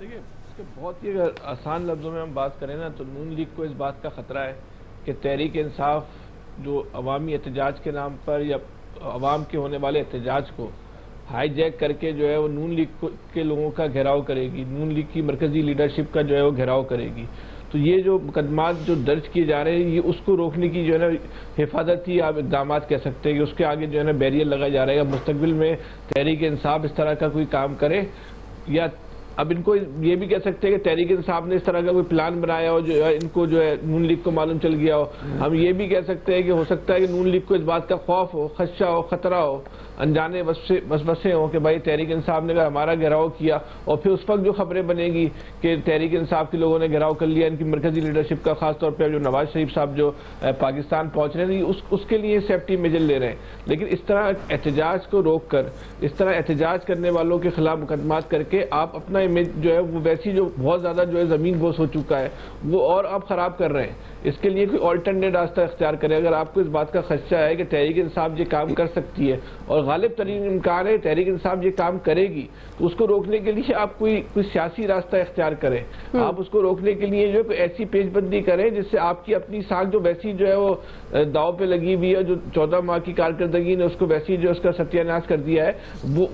دیکھیے اس کے بہت ہی اگر آسان لفظوں میں ہم بات کریں نا تو نون لیگ کو اس بات کا خطرہ ہے کہ تحریک انصاف جو عوامی احتجاج کے نام پر یا عوام کے ہونے والے احتجاج کو ہائی جیک کر کے جو ہے وہ نون لیگ کے لوگوں کا گھیراؤ کرے گی، نون لیگ کی مرکزی لیڈرشپ کا جو ہے وہ گھیراؤ کرے گی. تو یہ جو مقدمات جو درج کیے جا رہے ہیں یہ اس کو روکنے کی جو ہے نا حفاظتی آپ اقدامات کہہ سکتے ہیں کہ اس کے آگے جو ہے نا بیریئر لگا جا رہا ہے. مستقبل میں تحریک انصاف اس طرح کا کوئی کام کرے، یا اب ان کو یہ بھی کہہ سکتے ہیں کہ تحریک انصاف نے اس طرح کا کوئی پلان بنایا ہو جو ان کو جو ہے نون لیگ کو معلوم چل گیا ہو. ہم یہ بھی کہہ سکتے ہیں کہ ہو سکتا ہے کہ نون لیگ کو اس بات کا خوف ہو، خدشہ ہو، خطرہ ہو، انجانے وسوسے ہوں کہ بھائی تحریک انصاف نے اگر ہمارا گھیراؤ کیا اور پھر اس وقت جو خبریں بنے گی کہ تحریک انصاف کے لوگوں نے گھیراؤ کر لیا ان کی مرکزی لیڈرشپ کا، خاص طور پہ جو نواز شریف صاحب جو پاکستان پہنچ رہے ہیں اس کے لیے سیفٹی میجر لے رہے ہیں. لیکن اس طرح احتجاج کو روک کر، اس طرح احتجاج کرنے والوں کے خلاف مقدمات کر کے آپ اپنا امیج جو ہے وہ ویسی جو بہت زیادہ جو ہے زمین بوس ہو چکا ہے وہ اور آپ خراب کر رہے ہیں. اس کے لیے کوئی آلٹرنیٹ راستہ اختیار کرے. اگر آپ کو اس بات کا خدشہ ہے کہ تحریک انصاف یہ کام کر سکتی ہے اور غالب ترین امکان ہے تحریک انصاف یہ کام کرے گی، تو اس کو روکنے کے لیے آپ کوئی سیاسی راستہ اختیار کریں. آپ اس کو روکنے کے لیے جو ہے کوئی ایسی پیش بندی کریں جس سے آپ کی اپنی ساکھ جو ویسی جو ہے وہ داؤ پہ لگی ہوئی ہے، جو 14 ماہ کی کارکردگی نے اس کو ویسی جو اس کا ستیہ ناش کر دیا ہے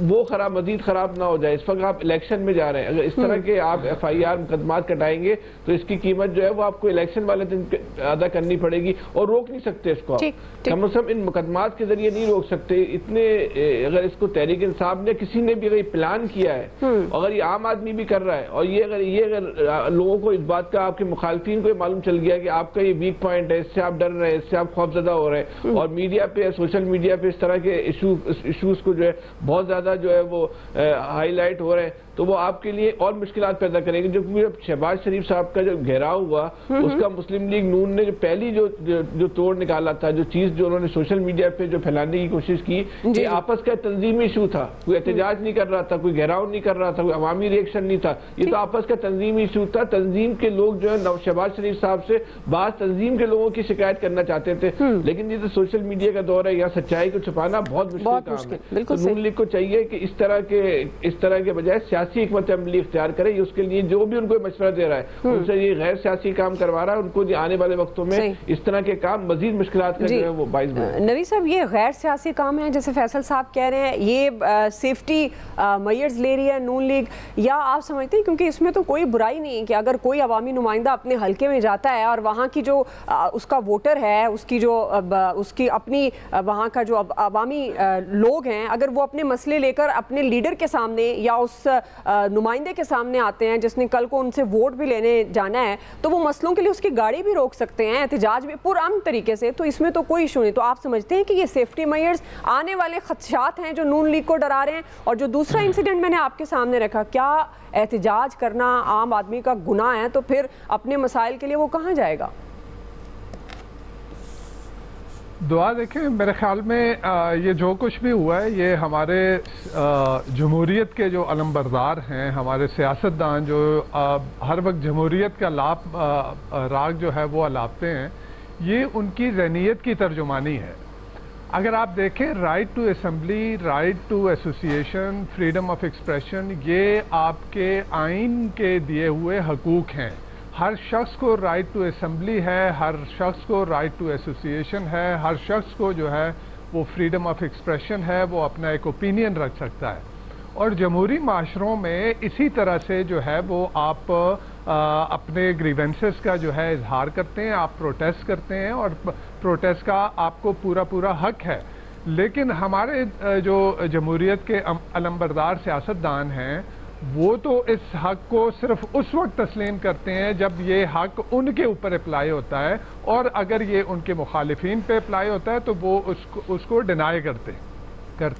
وہ خراب، مزید خراب نہ ہو جائے. اس وقت آپ الیکشن میں جا رہے ہیں، اگر اس طرح کے آپ FIR مقدمات کٹائیں گے تو اس کی قیمت جو ہے وہ آپ کو الیکشن والے دن ادا کرنی پڑے گی اور روک نہیں سکتے اس کو. کم از کم ان مقدمات کے ذریعے نہیں روک سکتے. اتنے اگر اس کو تحریک انصاف نے کسی نے بھی اگر پلان کیا ہے، اگر یہ عام آدمی بھی کر رہا ہے اور یہ اگر لوگوں کو اس بات کا، آپ کے مخالفین کو یہ معلوم چل گیا کہ آپ کا یہ ویک پوائنٹ ہے، اس سے آپ ڈر رہے ہیں، اس سے آپ خوفزدہ ہو رہے ہیں اور میڈیا پہ، سوشل میڈیا پہ اس طرح کے ایشوز کو جو ہے بہت زیادہ جو ہے وہ ہائی لائٹ ہو رہے ہیں، تو وہ آپ کے لیے اور مشکلات پیدا کریں گے. جو شہباز شریف صاحب کا جو گھیراؤ ہوا اس کا مسلم لیگ نون نے جو پہلی جو توڑ نکالا تھا، جو چیز جو انہوں نے سوشل میڈیا پہ جو پھیلانے کی کوشش کی، یہ آپس کا تنظیمی ایشو تھا. کوئی احتجاج نہیں کر رہا تھا، کوئی گھیراؤ نہیں کر رہا تھا، کوئی عوامی ریئیکشن نہیں تھا. یہ تو آپس کا تنظیمی ایشو تھا. تنظیم کے لوگ جو ہے شہباز شریف صاحب سے بعض تنظیم کے لوگوں کی شکایت کرنا چاہتے تھے، لیکن یہ تو سوشل میڈیا کا دور ہے، یہاں سچائی کو چھپانا بہت مشکل کام ہے. تو نون لیگ کو چاہیے کہ اس طرح کے بجائے سیاسی حکمت عملی اختیار کرے. اس کے لیے جو بھی ان کو مشورہ دے رہا ہے ان سے یہ غیر سیاسی کام کروا رہا ہے، ان کو آنے والے وقتوں میں اس طرح کے کام مزید مشکلات کا جو ہے وہ باعث بنے. نوی صاحب، یہ غیر سیاسی کام ہے جیسے فیصل صاحب کہہ رہے ہیں، یہ سیفٹی میئرز لے رہی ہے نون لیگ، یا آپ سمجھتے ہیں کیونکہ اس میں تو کوئی برائی نہیں ہے کہ اگر کوئی عوامی نمائندہ اپنے حلقے میں جاتا ہے اور وہاں کی جو اس کا ووٹر ہے، اس کی اپنی وہاں کا جو عوامی لوگ ہیں، اگر وہ اپنے مسئلے لے کر اپنے لیڈر کے سامنے یا اس نمائندے کے سامنے آتے ہیں جس نے کل کو ان سے ووٹ بھی لینے جانا ہے، تو وہ مسئلوں کے لیے اس کی گاڑی بھی روک سکتے ہیں، احتجاج بھی پرامن طریقے سے. تو اس میں تو کوئی ایشو نہیں. تو آپ سمجھتے ہیں کہ یہ سیفٹی میئرز آنے والے خدشات ہیں جو نون لیگ کو ڈرا رہے ہیں؟ اور جو دوسرا انسیڈنٹ میں نے آپ کے سامنے رکھا، کیا احتجاج کرنا عام آدمی کا گناہ ہے؟ تو پھر اپنے مسائل کے لیے وہ کہاں جائے گا؟ دعا دیکھیں، میرے خیال میں یہ جو کچھ بھی ہوا ہے یہ ہمارے جمہوریت کے جو علم بردار ہیں، ہمارے سیاستدان جو ہر وقت جمہوریت کا راگ جو ہے وہ الاپتے ہیں، یہ ان کی ذہنیت کی ترجمانی ہے. اگر آپ دیکھیں right to assembly, right to association, freedom of expression, یہ آپ کے آئین کے دیے ہوئے حقوق ہیں. ہر شخص کو رائٹ ٹو اسمبلی ہے، ہر شخص کو رائٹ ٹو ایسوسیشن ہے، ہر شخص کو جو ہے وہ فریڈم آف ایکسپریشن ہے، وہ اپنا ایک اوپینین رکھ سکتا ہے. اور جمہوری معاشروں میں اسی طرح سے جو ہے وہ آپ اپنے گریونسز کا جو ہے اظہار کرتے ہیں، آپ پروٹیسٹ کرتے ہیں اور پروٹیسٹ کا آپ کو پورا حق ہے. لیکن ہمارے جو جمہوریت کے علمبردار سیاستدان ہیں وہ تو اس حق کو صرف اس وقت تسلیم کرتے ہیں جب یہ حق ان کے اوپر اپلائی ہوتا ہے، اور اگر یہ ان کے مخالفین پہ اپلائی ہوتا ہے تو وہ اس کو ڈینائی کرتے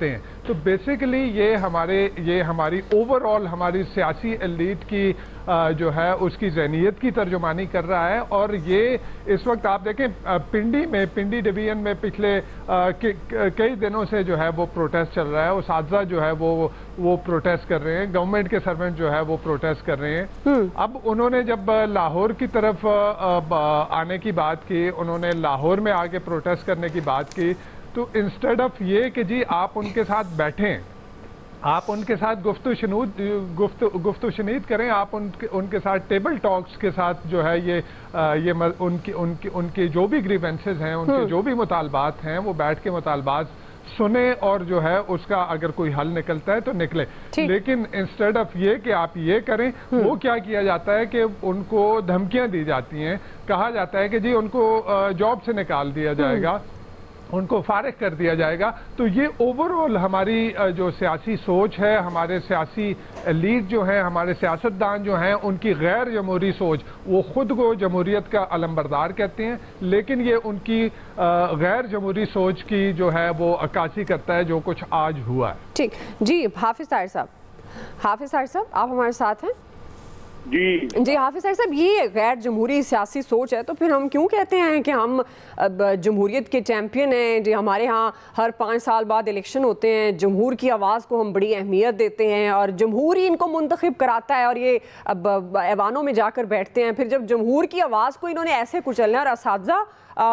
ہیں. تو بیسیکلی یہ ہماری اوور آل ہماری سیاسی ایلیٹ کی جو ہے اس کی ذہنیت کی ترجمانی کر رہا ہے. اور یہ اس وقت آپ دیکھیں پنڈی ڈویژن میں پچھلے کئی دنوں سے جو ہے وہ پروٹیسٹ چل رہا ہے. اساتذہ جو ہے وہ پروٹیسٹ کر رہے ہیں، گورنمنٹ کے سرونٹ جو ہے وہ پروٹیسٹ کر رہے ہیں. اب انہوں نے جب لاہور کی طرف آنے کی بات کی، انہوں نے لاہور میں آ کے پروٹیسٹ کرنے کی بات کی، تو انسٹیڈ آف یہ کہ جی آپ ان کے ساتھ بیٹھیں آپ ان کے ساتھ گفتگو شنید کریں، آپ ان کے ساتھ ٹیبل ٹاکس کے ساتھ جو ہے یہ ان کے جو بھی گریونسز ہیں، ان کے جو بھی مطالبات ہیں، وہ بیٹھ کے مطالبات سنیں اور جو ہے اس کا اگر کوئی حل نکلتا ہے تو نکلے. لیکن انسٹیڈ آف یہ کہ آپ یہ کریں، وہ کیا کیا جاتا ہے کہ ان کو دھمکیاں دی جاتی ہیں، کہا جاتا ہے کہ جی ان کو جاب سے نکال دیا جائے گا، ان کو فارغ کر دیا جائے گا. تو یہ اوورآل ہماری جو سیاسی سوچ ہے، ہمارے سیاسی لیڈ جو ہیں، ہمارے سیاستدان جو ہیں، ان کی غیر جمہوری سوچ، وہ خود کو جمہوریت کا علمبردار کہتے ہیں، لیکن یہ ان کی غیر جمہوری سوچ کی جو ہے وہ عکاسی کرتا ہے جو کچھ آج ہوا ہے. ٹھیک جی، حافظ طاہر صاحب آپ ہمارے ساتھ ہیں؟ جی حافظ صاحب، یہ غیر جمہوری سیاسی سوچ ہے تو پھر ہم کیوں کہتے ہیں کہ ہم جمہوریت کے چیمپئن ہیں؟ جی ہمارے ہاں ہر 5 سال بعد الیکشن ہوتے ہیں، جمہور کی آواز کو ہم بڑی اہمیت دیتے ہیں اور جمہور ہی ان کو منتخب کراتا ہے اور یہ ایوانوں میں جا کر بیٹھتے ہیں. پھر جب جمہور کی آواز کو انہوں نے ایسے کچلنا اور اساتذہ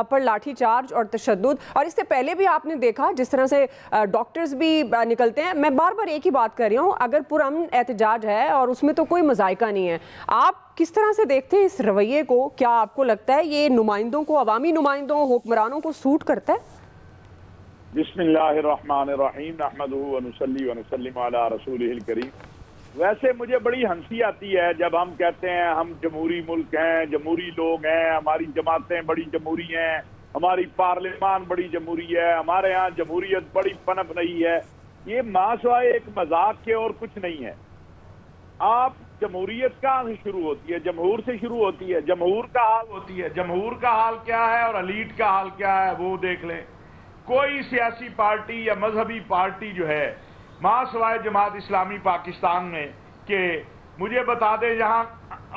پر لاٹھی چارج اور تشدد، اور اس سے پہلے بھی آپ نے دیکھا جس طرح سے ڈاکٹرز بھی نکلتے ہیں. میں بار بار ایک ہی بات کر رہی ہوں، اگر پرامن احتجاج ہے اور اس میں تو کوئی مذائقہ نہیں ہے، آپ کس طرح سے دیکھتے ہیں اس رویے کو؟ کیا آپ کو لگتا ہے یہ نمائندوں کو، عوامی نمائندوں، حکمرانوں کو سوٹ کرتا ہے؟ بسم اللہ الرحمن الرحیم، نحمدہ ونصلی ونسلم علی رسولہ الکریم. ویسے مجھے بڑی ہنسی آتی ہے جب ہم کہتے ہیں ہم جمہوری ملک ہیں، جمہوری لوگ ہیں، ہماری جماعتیں بڑی جمہوری ہیں، ہماری پارلیمان بڑی جمہوری ہے، ہمارے ہاں جمہوریت بڑی پنپ رہی ہے. یہ ماسوائے ایک مذاق کے اور کچھ نہیں ہے. آپ جمہوریت کہاں سے شروع ہوتی ہے؟ جمہور سے شروع ہوتی ہے. جمہور کا حال ہوتی ہے، جمہور کا حال کیا ہے اور الیٹ کا حال کیا ہے وہ دیکھ لیں. کوئی سیاسی پارٹی یا مذہبی پارٹی جو ہے ماسوائے جماعت اسلامی پاکستان میں، کہ مجھے بتا دیں جہاں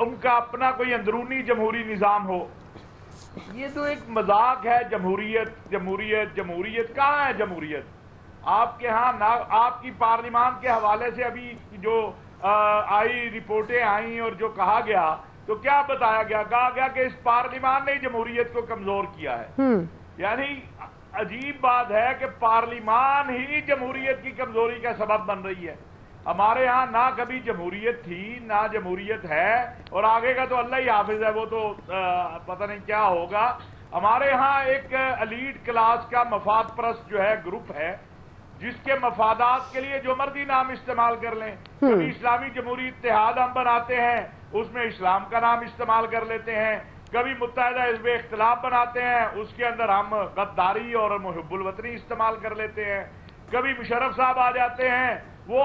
ان کا اپنا کوئی اندرونی جمہوری نظام ہو. یہ تو ایک مذاق ہے. جمہوریت کہاں ہے؟ جمہوریت آپ کے ہاں نہ. آپ کی پارلیمان کے حوالے سے ابھی جو آئی رپورٹیں آئیں اور جو کہا گیا تو کیا بتایا گیا؟ کہا گیا کہ اس پارلیمان نے جمہوریت کو کمزور کیا ہے. یعنی عجیب بات ہے کہ پارلیمان ہی جمہوریت کی کمزوری کا سبب بن رہی ہے. ہمارے ہاں نہ کبھی جمہوریت تھی نہ جمہوریت ہے، اور آگے کا تو اللہ ہی حافظ ہے، وہ تو پتہ نہیں کیا ہوگا. ہمارے ہاں ایک الیٹ کلاس کا مفاد پرست جو ہے گروپ ہے، جس کے مفادات کے لیے جو مرضی نام استعمال کر لیں. کبھی اسلامی جمہوری اتحاد ہم بناتے ہیں، اس میں اسلام کا نام استعمال کر لیتے ہیں. کبھی متحدہ حزب اختلاف بناتے ہیں، اس کے اندر ہم غداری اور محب الوطنی استعمال کر لیتے ہیں. کبھی مشرف صاحب آ جاتے ہیں، وہ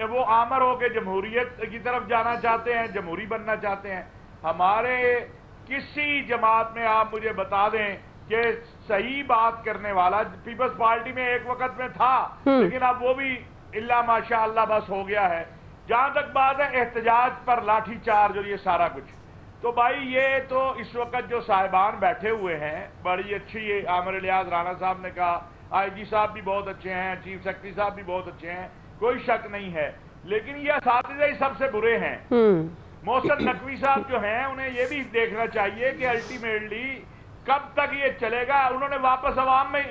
وہ آمر ہو کے جمہوریت کی طرف جانا چاہتے ہیں، جمہوری بننا چاہتے ہیں. ہمارے کسی جماعت میں آپ مجھے بتا دیں کہ صحیح بات کرنے والا پیپلز پارٹی میں ایک وقت میں تھا، لیکن اب وہ بھی اللہ ماشاء اللہ بس ہو گیا ہے. جہاں تک بات ہے احتجاج پر لاٹھی چارج اور یہ سارا کچھ، تو بھائی یہ تو اس وقت جو صاحبان بیٹھے ہوئے ہیں بڑی اچھی، عامر الیاس رانا صاحب نے کہا، آئی جی صاحب بھی بہت اچھے ہیں، چیف سیکرٹری صاحب بھی بہت اچھے ہیں، کوئی شک نہیں ہے. لیکن یہ اساتذہ ہی سب سے برے ہیں. محسن نقوی صاحب جو ہیں انہیں یہ بھی دیکھنا چاہیے کہ الٹیمیٹلی کب تک یہ چلے گا. انہوں نے واپس عوام میں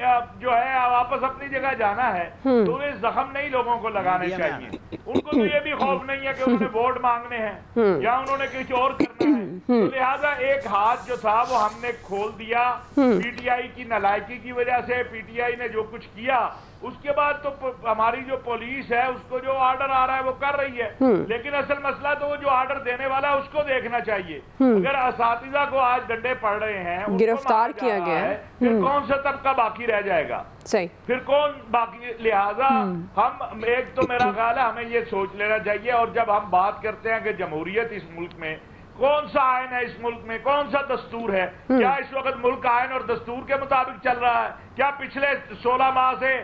جو ہے واپس اپنی جگہ جانا ہے، تو انہیں زخم نہیں لوگوں کو لگانے چاہیے. ان کو تو یہ بھی خوف نہیں ہے کہ انہوں نے ووٹ مانگنے ہیں یا انہوں نے کچھ اور کرنا ہے. تو لہٰذا ایک ہاتھ جو تھا وہ ہم نے کھول دیا پی ٹی آئی کی نالائکی کی وجہ سے. پی ٹی آئی نے جو کچھ کیا اس کے بعد تو ہماری جو پولیس ہے اس کو جو آرڈر آ رہا ہے وہ کر رہی ہے. لیکن اصل مسئلہ تو وہ جو آرڈر دینے والا ہے اس کو دیکھنا چاہیے. اگر اساتذہ کو آج ڈنڈے پڑ رہے ہیں، گرفتار کیا گیا ہے، پھر کون سا طبقہ باقی رہ جائے گا؟ صحیح، پھر کون باقی؟ لہٰذا ہم ایک تو میرا خیال ہے ہمیں یہ سوچ لینا چاہیے. اور جب ہم بات کرتے ہیں کہ جمہوریت اس ملک میں، کون سا آئین ہے اس ملک میں، کون سا دستور ہے؟ کیا اس وقت ملک آئین اور دستور کے مطابق چل رہا ہے؟ کیا پچھلے 16 ماہ سے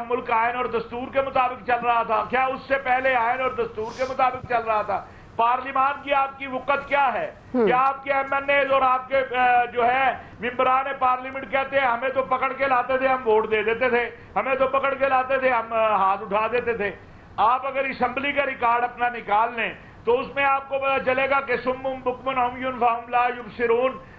ملک آئین اور دستور کے مطابق چل رہا تھا؟ کیا اس سے پہلے آئین اور دستور کے مطابق چل رہا تھا؟ پارلیمان کی آپ کی وقت کیا ہے؟ کیا آپ کے ایم این ایز اور آپ کے جو ہے ممبران پارلیمنٹ کہتے ہیں ہمیں تو پکڑ کے لاتے تھے، ہم ووٹ دے دیتے تھے، ہمیں تو پکڑ کے لاتے تھے، ہم ہاتھ اٹھا دیتے تھے. آپ اگر اسمبلی کا ریکارڈ اپنا نکال لیں تو اس میں آپ کو پتا چلے گا کہ سم بکمن عمی فہم لا یبصرون،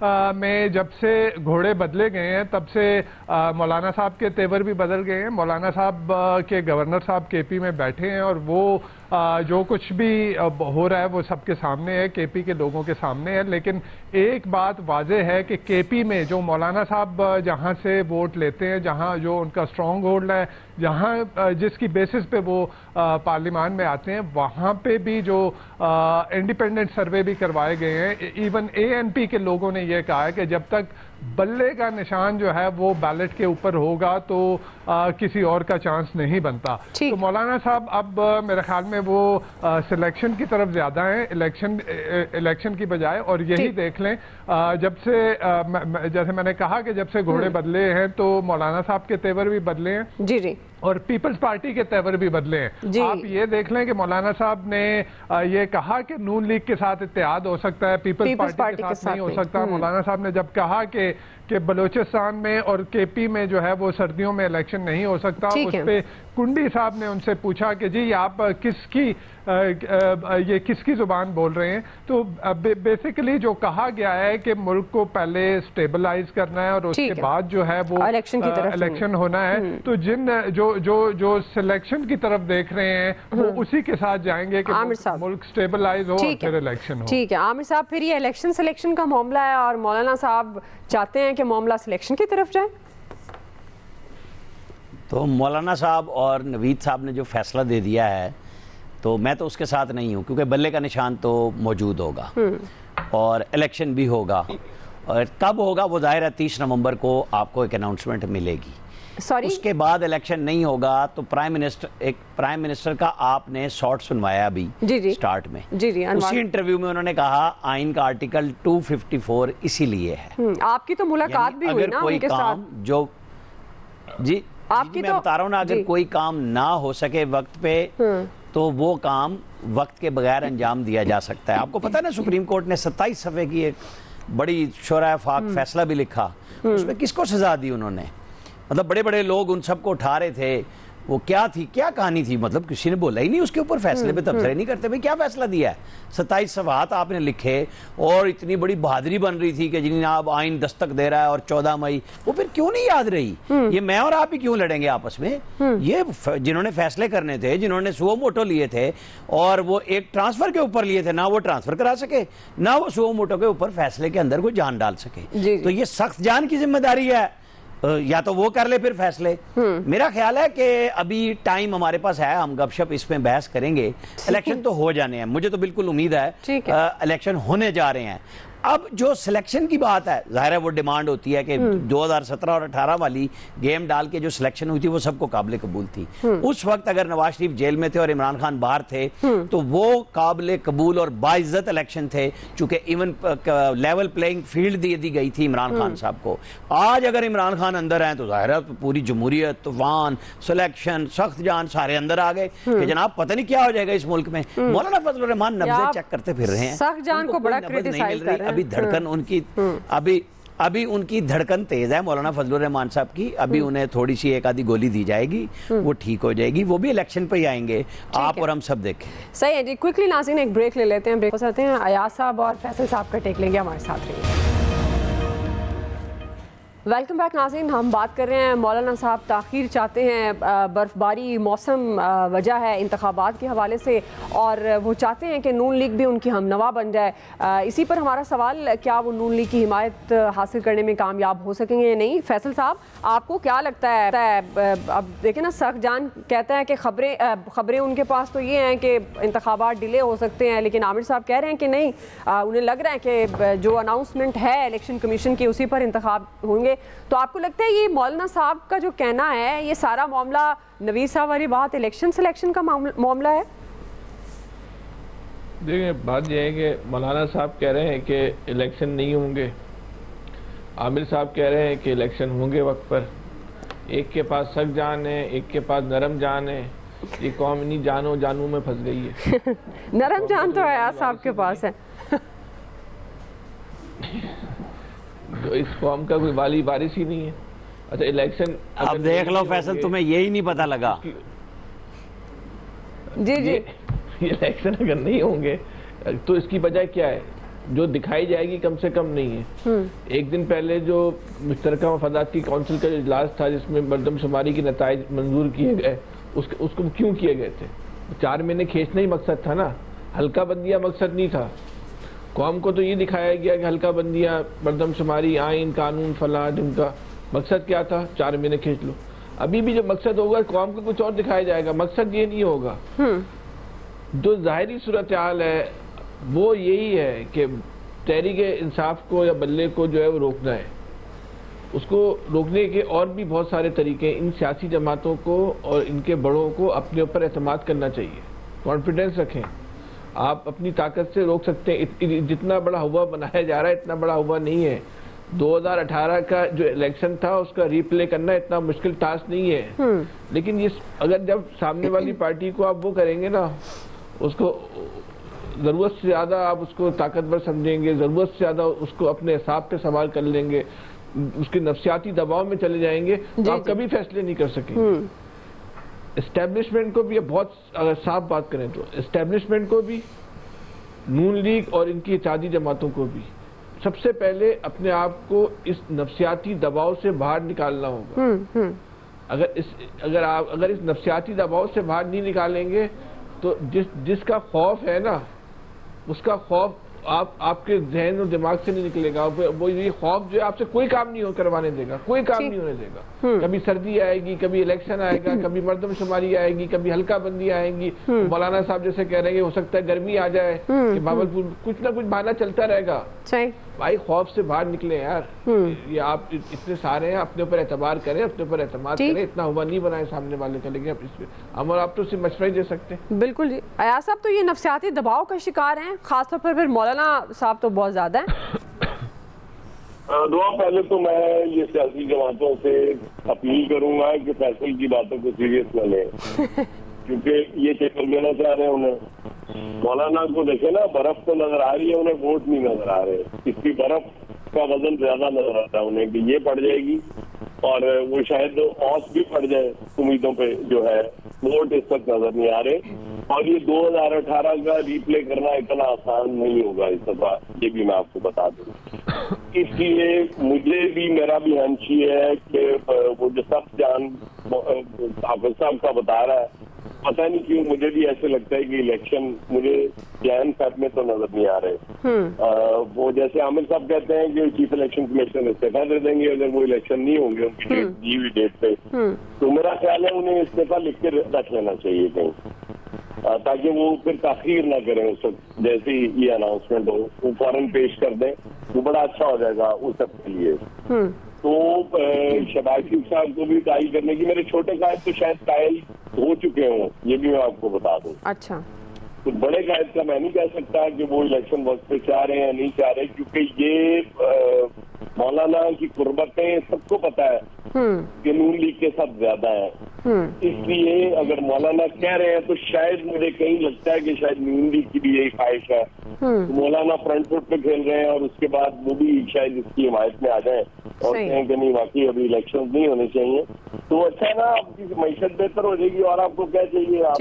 میں جب سے گھوڑے بدلے گئے ہیں تب سے مولانا صاحب کے تیور بھی بدل گئے ہیں. مولانا صاحب کے گورنر صاحب کے پی میں بیٹھے ہیں اور وہ جو کچھ بھی ہو رہا ہے وہ سب کے سامنے ہے, کے پی کے لوگوں کے سامنے ہے. لیکن ایک بات واضح ہے کہ کے پی میں جو مولانا صاحب جہاں سے ووٹ لیتے ہیں, جہاں جو ان کا اسٹرانگ ہولڈ ہے, جہاں جس کی بیسس پہ وہ پارلیمان میں آتے ہیں, وہاں پہ بھی جو انڈیپینڈنٹ سروے بھی کروائے گئے ہیں. ایون اے این پی کے لوگوں نے یہ کہا ہے کہ جب تک بلے کا نشان جو ہے وہ بیلٹ کے اوپر ہوگا تو کسی اور کا چانس نہیں بنتا. تو مولانا صاحب اب میرے خیال میں وہ سلیکشن کی طرف زیادہ ہیں الیکشن کی بجائے. اور یہی دیکھ لیں جب سے جیسے میں نے کہا کہ جب سے گھوڑے بدلے ہیں تو مولانا صاحب کے تیور بھی بدلے ہیں جی جی اور پیپلز پارٹی کے تیور بھی بدلے ہیں. آپ یہ دیکھ لیں کہ مولانا صاحب نے یہ کہا کہ نون لیگ کے ساتھ اتحاد ہو سکتا ہے, پیپلز پارٹی کے ساتھ نہیں ہو سکتا. مولانا صاحب نے جب کہا کہ بلوچستان میں اور کے پی میں جو ہے وہ سردیوں میں الیکشن نہیں ہو سکتا, اس پہ کنڈی صاحب نے ان سے پوچھا کہ جی آپ یہ کس کی زبان بول رہے ہیں. تو بیسیکلی جو کہا گیا ہے کہ ملک کو پہلے سٹیبلائز کرنا ہے اور اس کے بعد جو ہے وہ الیکشن ہونا ہے. تو جو سلیکشن کی طرف دیکھ رہے ہیں وہ اسی کے ساتھ جائیں گے کہ ملک سٹیبلائز ہو اور پھر الیکشن ہو. ٹھیک ہے عامر صاحب, پھر یہ الیکشن سلیکشن کا معاملہ ہے اور مولانا صاحب چاہتے ہیں کہ معاملہ سلیکشن کی طرف جائے. تو مولانا صاحب اور نوید صاحب نے جو فیصلہ دے دیا ہے تو میں تو اس کے ساتھ نہیں ہوں, کیونکہ بلے کا نشان تو موجود ہوگا اور الیکشن بھی ہوگا. اور کب ہوگا وہ ظاہر ہے 30 نومبر کو آپ کو ایک اناؤنسمنٹ ملے گی. اس کے بعد الیکشن نہیں ہوگا تو پرائم منسٹر کا آپ نے شارٹ سنوایا ابھی سٹارٹ میں. اسی انٹرویو میں انہوں نے کہا آئین کا آرٹیکل 254 اسی لیے ہے. آپ کی تو ملاقات بھی ہوئی نا ان کے ساتھ. جو جی میں بتا رہا ہوں نا, اگر کوئی کام نہ ہو سکے وقت پہ تو وہ کام وقت کے بغیر انجام دیا جا سکتا ہے. آپ کو پتہ ہے نا سپریم کورٹ نے 27 صفحے کی ایک بڑی شورائے فاق فیصلہ بھی لکھا, اس میں کس کو سزا دی انہوں نے. مطلب بڑے بڑے لوگ ان سب کو اٹھا رہے تھے, وہ کیا تھی, کیا کہانی تھی, مطلب کسی نے بولا ہی نہیں اس کے اوپر, فیصلے پہ تبصرے نہیں کرتے. بھئی کیا فیصلہ دیا ہے, 27 صفحات آپ نے لکھے اور اتنی بڑی بہادری بن رہی تھی کہ جناب آئین دستک دے رہا ہے اور 14 مئی, وہ پھر کیوں نہیں یاد رہی. یہ میں اور آپ ہی کیوں لڑیں گے آپس میں. یہ جنہوں نے فیصلے کرنے تھے, جنہوں نے سو موٹو لیے تھے اور وہ ایک ٹرانسفر کے اوپر لیے تھے, نہ وہ ٹرانسفر کرا سکے نہ وہ سو موٹو کے اوپر فیصلے کے اندر کوئی جان ڈال سکے. تو یہ سخت جان کی ذمہ داری ہے, یا تو وہ کر لے پھر فیصلے. میرا خیال ہے کہ ابھی ٹائم ہمارے پاس ہے, ہم گپ شپ اس میں بحث کریں گے. الیکشن تو ہو جانے ہیں, مجھے تو بالکل امید ہے الیکشن ہونے جا رہے ہیں. اب جو سلیکشن کی بات ہے, ظاہر ہے وہ ڈیمانڈ ہوتی ہے کہ 2017 اور 18 والی گیم ڈال کے جو سلیکشن ہوئی تھی وہ سب کو قابل قبول تھی. اس وقت اگر نواز شریف جیل میں تھے اور عمران خان باہر تھے تو وہ قابل قبول اور باعزت الیکشن تھے, چونکہ ایون لیول پلینگ فیلڈ دی گئی تھی عمران خان صاحب کو. آج اگر عمران خان اندر ہیں تو ظاہر ہے پوری جمہوریت, طوفان, سلیکشن, سخت جان سارے اندر آ گئے کہ جناب پتہ نہیں کیا ہو جائے گا اس ملک میں. مولانا فضل الرحمان نبضیں چیک کرتے پھر رہے ہیں, سخت جان کو بڑا کرٹیسائز کر رہے ہیں. ابھی دھڑکن ان کی ابھی ان کی دھڑکن تیز ہے مولانا فضل الرحمان صاحب کی. ابھی انہیں تھوڑی سی ایک آدھی گولی دی جائے گی, وہ ٹھیک ہو جائے گی. وہ بھی الیکشن پہ ہی آئیں گے, آپ اور ہم سب دیکھیں. صحیح ہے جی, کوئکلی ناظرین ایک بریک لے لیتے ہیں. بریک ہو سکتے ہیں ایاز صاحب اور فیصل صاحب کا ٹیک لیں گے, ہمارے ساتھ رہیے. ویلکم بیک ناظرین, ہم بات کر رہے ہیں مولانا صاحب تاخیر چاہتے ہیں, برف باری موسم وجہ ہے انتخابات کے حوالے سے, اور وہ چاہتے ہیں کہ نون لیگ بھی ان کی ہم نوا بن جائے. اسی پر ہمارا سوال, کیا وہ نون لیگ کی حمایت حاصل کرنے میں کامیاب ہو سکیں گے یا نہیں. فیصل صاحب آپ کو کیا لگتا ہے؟ اب دیکھیں نا, سخت جان کہتا ہے کہ خبریں ان کے پاس تو یہ ہیں کہ انتخابات ڈیلے ہو سکتے ہیں, لیکن عامر صاحب کہہ رہے ہیں کہ نہیں, انہیں لگ رہا ہے کہ جو اناؤنسمنٹ ہے الیکشن کمیشن کی اسی پر انتخاب ہوں گے. تو آپ کو لگتا ہے یہ مولانا صاحب کا جو کہنا ہے, یہ سارا معاملہ نوید صاحب والی بات الیکشن سلیکشن کا معاملہ ہے؟ دیکھیں بات یہ ہے کہ مولانا صاحب کہہ رہے ہیں کہ الیکشن نہیں ہوں گے, عامر صاحب کہہ رہے ہیں کہ الیکشن ہوں گے وقت پر. ایک کے پاس سخت جان ہے, ایک کے پاس نرم جان ہے. یہ قوم انہی جانوں میں پھنس گئی ہے. نرم جان تو ایاز صاحب کے پاس ہے. جو اس قوم کا کوئی والی وارث ہی نہیں ہے. اچھا الیکشن اب دیکھ لو فیصل, تمہیں یہی نہیں پتا لگا. جی یہ الیکشن اگر نہیں ہوں گے تو اس کی وجہ کیا ہے؟ جو دکھائی جائے گی کم سے کم نہیں ہے. ایک دن پہلے جو مشترکہ مفاداتی کونسل کا اجلاس تھا جس میں مردم شماری کے نتائج منظور کیے گئے, اس کو کیوں کیے گئے تھے؟ 4 مہینے کھینچنا ہی مقصد تھا نا, حلقہ بندیاں مقصد نہیں تھا. قوم کو تو یہ دکھایا گیا کہ حلقہ بندیاں, مردم شماری, آئین, قانون, فلاں, ڈھنگ کا. مقصد کیا تھا؟ 4 مہینے کھینچ لو. ابھی بھی جو مقصد ہوگا قوم کو کچھ اور دکھایا جائے گا, مقصد یہ نہیں ہوگا. جو ظاہری صورتحال ہے وہ یہی ہے کہ تحریک انصاف کو یا بلے کو جو ہے وہ روکنا ہے. اس کو روکنے کے اور بھی بہت سارے طریقے. ان سیاسی جماعتوں کو اور ان کے بڑوں کو اپنے اوپر اعتماد کرنا چاہیے, کانفیڈنس رکھیں. آپ اپنی طاقت سے روک سکتے ہیں. جتنا بڑا ہوا بنایا جا رہا ہے اتنا بڑا ہوا نہیں ہے. 2018 کا جو الیکشن تھا اس کا ری پلے کرنا اتنا مشکل ٹاسک نہیں ہے. لیکن یہ اگر جب سامنے والی پارٹی کو آپ وہ کریں گے نا, اس کو ضرورت سے زیادہ آپ اس کو طاقتور سمجھیں گے, ضرورت سے زیادہ اس کو اپنے حساب پہ سوال کر لیں گے, اس کے نفسیاتی دباؤ میں چلے جائیں گے, تو آپ کبھی فیصلے نہیں کر سکیں گے. اسٹیبلشمنٹ کو بھی بہت اگر صاف بات کریں تو اسٹیبلشمنٹ کو بھی, نون لیگ اور ان کی اتحادی جماعتوں کو بھی سب سے پہلے اپنے آپ کو اس نفسیاتی دباؤ سے باہر نکالنا ہوگا. اگر اس نفسیاتی دباؤ سے باہر نہیں نکالیں گے تو جس کا خوف ہے نا, اس کا خوف آپ کے ذہن اور دماغ سے نہیں نکلے گا. وہ یہ خوف جو ہے آپ سے کوئی کام نہیں کروانے دے گا, کوئی کام نہیں ہونے دے گا. کبھی سردی آئے گی, کبھی الیکشن آئے گا, کبھی مردم شماری آئے گی, کبھی حلقہ بندی آئیں گی. مولانا صاحب جیسے کہہ رہے ہیں کہ ہو سکتا ہے گرمی آ جائے, کہ بھاولپور کچھ نہ کچھ بہانہ چلتا رہے گا. بھائی خوف سے باہر نکلیں یار. یہ آپ اتنے سارے ہیں, اپنے اوپر اعتبار کریں, اپنے اوپر اعتماد کریں. اتنا ہوا نہیں بنائے سامنے والے کا, لیکن اس میں آپ تو صرف مشورہ ہی دے سکتے ہیں. بالکل جی. ایاز صاحب تو یہ نفسیاتی دباؤ کا شکار ہیں, خاص طور پر پھر مولانا صاحب تو بہت زیادہ ہیں. دعا پہلے تو میں یہ سیاسی جماعتوں سے اپیل کروں گا کہ فیصل کی باتوں کو سیریس نہ لیں, کیونکہ یہ چکر لینا چاہ رہے ہیں. انہیں مولانا کو دیکھیں نا, برف تو نظر آ رہی ہے, انہیں ووٹ نہیں نظر آ رہے. اس کی برف کا وزن زیادہ نظر آتا ہے انہیں کہ یہ پڑ جائے گی, اور وہ شاید اوس بھی پڑ جائے امیدوں پہ جو ہے. ووٹ اس وقت نظر نہیں آ رہے, اور یہ 2018 کا ری پلے کرنا اتنا آسان نہیں ہوگا اس دفعہ, یہ بھی میں آپ کو بتا دوں. اس لیے مجھے بھی, میرا بھی ہنچ یہ ہے کہ وہ جو سب جان حافظ صاحب کا بتا رہا ہے, پتہ نہیں کیوں مجھے بھی ایسے لگتا ہے کہ الیکشن مجھے جین فیب میں تو نظر نہیں آ رہے. وہ جیسے عامر صاحب کہتے ہیں کہ چیف الیکشن کمیشنر استعفیٰ دے دیں گے اگر وہ الیکشن نہیں ہوں گے ان کی دی ہوئی ڈیٹ پہ, تو میرا خیال ہے انہیں استعفیٰ لکھ کے رکھ لینا چاہیے کہیں, تاکہ وہ پھر تاخیر نہ کریں. اس وقت جیسے ہی یہ اناؤنسمنٹ ہو وہ فوراً پیش کر دیں, وہ بڑا اچھا ہو جائے گا اس سب کے لیے. تو شہباز شریف صاحب کو بھی قائل کرنے کی, میرے چھوٹے قائد تو شاید قائل ہو چکے ہوں, یہ بھی میں آپ کو بتا دوں. اچھا, تو بڑے قائد کا میں نہیں کہہ سکتا کہ وہ الیکشن وقت پہ چاہ رہے ہیں یا نہیں چاہ رہے, کیونکہ یہ مولانا کی قربتیں سب کو پتا ہے کہ نون لیگ کے ساتھ زیادہ ہیں. اس لیے اگر مولانا کہہ رہے ہیں تو شاید مجھے کہیں لگتا ہے کہ شاید نون لیگ کی بھی یہی خواہش ہے. مولانا فرنٹ فٹ پہ کھیل رہے ہیں, اور اس کے بعد وہ بھی شاید اس کی حمایت میں آ جائیں اور کہیں کہ نہیں واقعی ابھی الیکشن نہیں ہونے چاہیے. تو اچھا ہے نا, آپ کی معیشت بہتر ہو جائے گی. اور آپ کو کیا چاہیے, آپ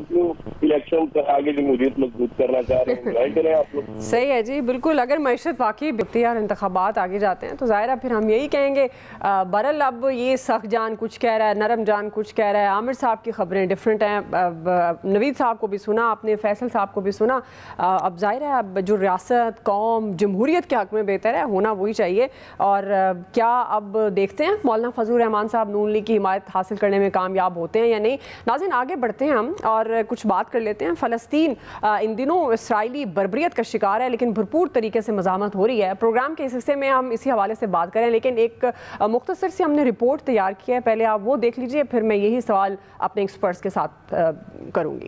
کیوں الیکشن آگے جمہوریت مضبوط کرنا چاہ رہے ہیں, ٹرائی کریں آپ لوگ. صحیح ہے جی, بالکل. اگر معیشت واقعی بہتر اور انتخابات آگے جاتے ہیں تو ظاہر ہے پھر ہم یہی کہیں گے. برل اب یہ سخت جان کچھ کہہ رہا ہے, نرم جان کچھ کہہ رہا ہے. عامر صاحب کی خبریں ڈیفرنٹ ہیں, نوید صاحب کو بھی سنا آپ نے, فیصل صاحب کو بھی سنا. اب ظاہر ہے اب جو ریاست, قوم, جمہوریت کے حق میں بہتر ہے, ہونا وہی چاہیے. اور کیا اب دیکھتے ہیں مولانا فضل الرحمان صاحب نون لیگ کی حمایت حاصل کرنے میں کامیاب ہوتے ہیں یا نہیں. ناظرین آگے بڑھتے ہیں ہم اور کچھ بات کر لیتے ہیں. فلسطین ان دنوں اسرائیلی بربریت کا شکار ہے, لیکن بھرپور طریقے سے مزاحمت ہو رہی ہے. پروگرام کے اس حصے میں ہم اسی حوالے سے بات کریں, لیکن ایک مختصر سے ہم نے رپورٹ تیار کیا ہے, پہلے آپ وہ دیکھ لیجئے, پھر میں یہی سوال اپنے ایکسپرٹس کے ساتھ کروں گی.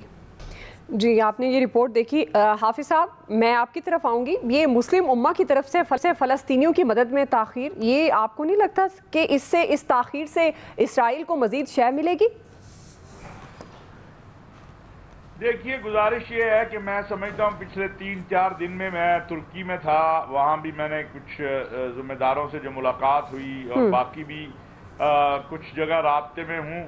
جی آپ نے یہ رپورٹ دیکھی. حافظ صاحب میں آپ کی طرف آؤں گی. یہ مسلم امہ کی طرف سے فلسطینیوں کی مدد میں تاخیر, یہ آپ کو نہیں لگتا کہ اس تاخیر سے اسرائیل کو مزید شے ملے گی؟ دیکھیے گزارش یہ ہے کہ میں سمجھتا ہوں پچھلے 3-4 دن میں ترکی میں تھا, وہاں بھی میں نے کچھ ذمہ داروں سے جو ملاقات ہوئی اور باقی بھی کچھ جگہ رابطے میں ہوں.